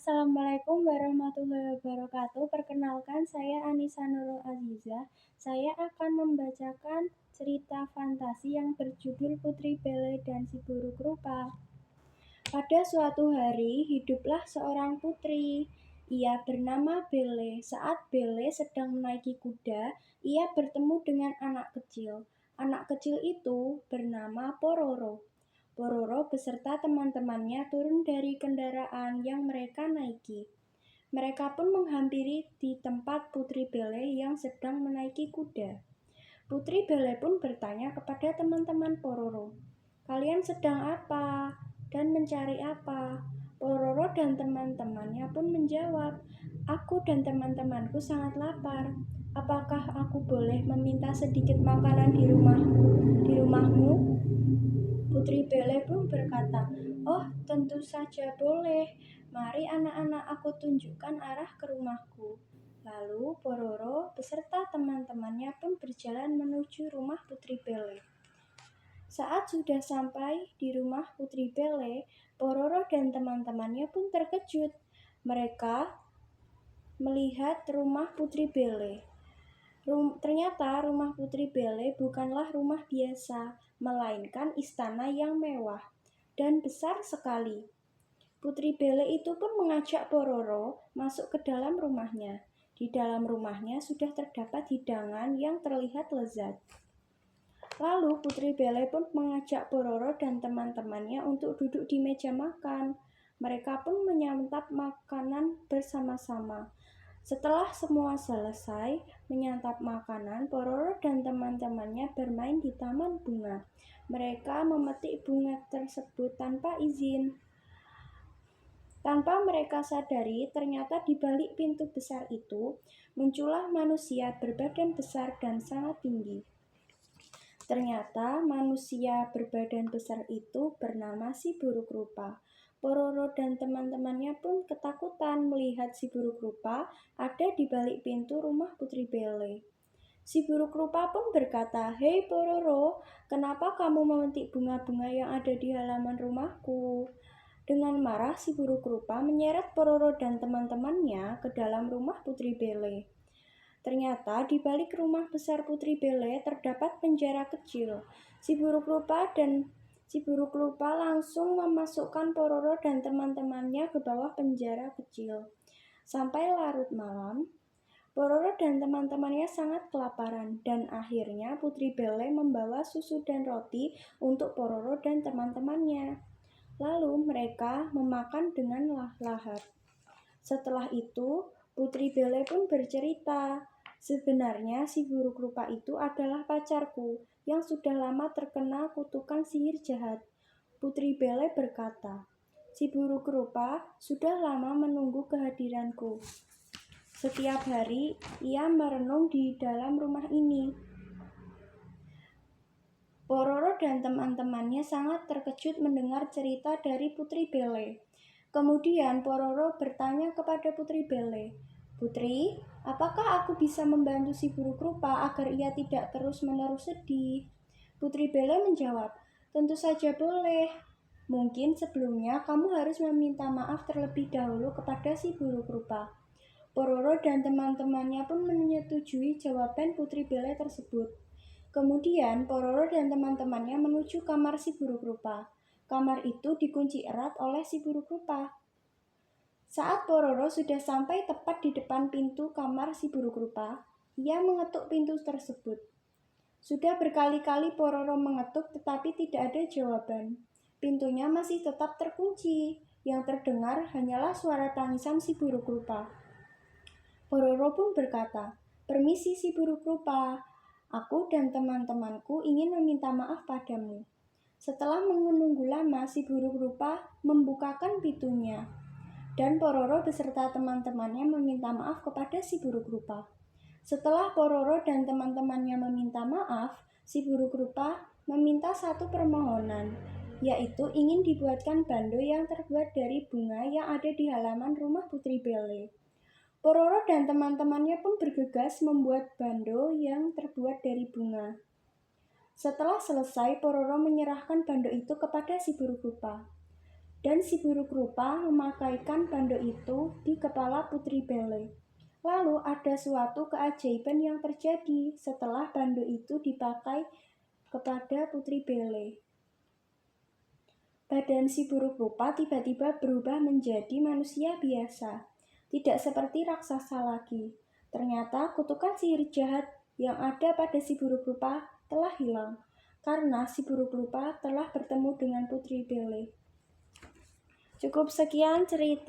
Assalamualaikum warahmatullahi wabarakatuh. Perkenalkan, saya Anissa Nurul Azizah. Saya akan membacakan cerita fantasi yang berjudul Putri Bele dan Si Buruk Rupa. Pada suatu hari, hiduplah seorang putri. Ia bernama Bele. Saat Bele sedang menaiki kuda, ia bertemu dengan anak kecil. Anak kecil itu bernama Pororo. Pororo beserta teman-temannya turun dari kendaraan yang mereka naiki. Mereka pun menghampiri di tempat Putri Bele yang sedang menaiki kuda. Putri Bele pun bertanya kepada teman-teman Pororo, "Kalian sedang apa dan mencari apa?" Pororo dan teman-temannya pun menjawab, "Aku dan teman-temanku sangat lapar. Apakah aku boleh meminta sedikit makanan di rumahmu?" Putri Bele pun berkata, "Oh, tentu saja boleh. Mari anak-anak, aku tunjukkan arah ke rumahku." Lalu Pororo beserta teman-temannya pun berjalan menuju rumah Putri Bele. Saat sudah sampai di rumah Putri Bele, Pororo dan teman-temannya pun terkejut. Mereka melihat rumah Putri Bele. Ternyata rumah Putri Bele bukanlah rumah biasa, melainkan istana yang mewah dan besar sekali. Putri Bele itu pun mengajak Pororo masuk ke dalam rumahnya. Di dalam rumahnya sudah terdapat hidangan yang terlihat lezat. Lalu Putri Bele pun mengajak Pororo dan teman-temannya untuk duduk di meja makan. Mereka pun menyantap makanan bersama-sama. Setelah semua selesai menyantap makanan, Pororo dan teman-temannya bermain di taman bunga. Mereka memetik bunga tersebut tanpa izin. Tanpa mereka sadari, ternyata di balik pintu besar itu muncullah manusia berbadan besar dan sangat tinggi. Ternyata manusia berbadan besar itu bernama Si Buruk Rupa. Pororo dan teman-temannya pun ketakutan melihat Si Buruk Rupa ada di balik pintu rumah Putri Bele. Si Buruk Rupa pun berkata, "Hei Pororo, kenapa kamu memetik bunga-bunga yang ada di halaman rumahku?" Dengan marah, Si Buruk Rupa menyeret Pororo dan teman-temannya ke dalam rumah Putri Bele. Ternyata di balik rumah besar Putri Bele terdapat penjara kecil. Si Buruk Rupa langsung memasukkan Pororo dan teman-temannya ke bawah penjara kecil. Sampai larut malam, Pororo dan teman-temannya sangat kelaparan dan akhirnya Putri Bele membawa susu dan roti untuk Pororo dan teman-temannya. Lalu mereka memakan dengan lahap. Setelah itu, Putri Bele pun bercerita, "Sebenarnya Si Buruk Rupa itu adalah pacarku yang sudah lama terkena kutukan sihir jahat." Putri Bele berkata, "Si Buruk Rupa sudah lama menunggu kehadiranku. Setiap hari ia merenung di dalam rumah ini." Pororo dan teman-temannya sangat terkejut mendengar cerita dari Putri Bele. Kemudian Pororo bertanya kepada Putri Bele, "Putri, apakah aku bisa membantu Si Buruk Rupa agar ia tidak terus-menerus sedih?" Putri Bele menjawab, "Tentu saja boleh. Mungkin sebelumnya kamu harus meminta maaf terlebih dahulu kepada Si Buruk Rupa." Pororo dan teman-temannya pun menyetujui jawaban Putri Bele tersebut. Kemudian Pororo dan teman-temannya menuju kamar Si Buruk Rupa. Kamar itu dikunci erat oleh Si Buruk Rupa. Saat Pororo sudah sampai tepat di depan pintu kamar Si Buruk Rupa, ia mengetuk pintu tersebut. Sudah berkali-kali Pororo mengetuk tetapi tidak ada jawaban. Pintunya masih tetap terkunci. Yang terdengar hanyalah suara tangisan Si Buruk Rupa. Pororo pun berkata, "Permisi Si Buruk Rupa, aku dan teman-temanku ingin meminta maaf padamu." Setelah menunggu lama, Si Buruk Rupa membukakan pintunya, dan Pororo beserta teman-temannya meminta maaf kepada Si Buruk Rupa. Setelah Pororo dan teman-temannya meminta maaf, Si Buruk Rupa meminta satu permohonan, yaitu ingin dibuatkan bando yang terbuat dari bunga yang ada di halaman rumah Putri Bele. Pororo dan teman-temannya pun bergegas membuat bando yang terbuat dari bunga. Setelah selesai, Pororo menyerahkan bando itu kepada Si Buruk Rupa. dan si buruk rupa memakaikan bando itu di kepala Putri Bele. Lalu ada suatu keajaiban yang terjadi setelah bando itu dipakai kepada Putri Bele. Badan si buruk rupa tiba-tiba berubah menjadi manusia biasa, tidak seperti raksasa lagi. Ternyata kutukan sihir jahat yang ada pada si buruk rupa telah hilang, karena si buruk rupa telah bertemu dengan Putri Bele. Cukup sekian cerita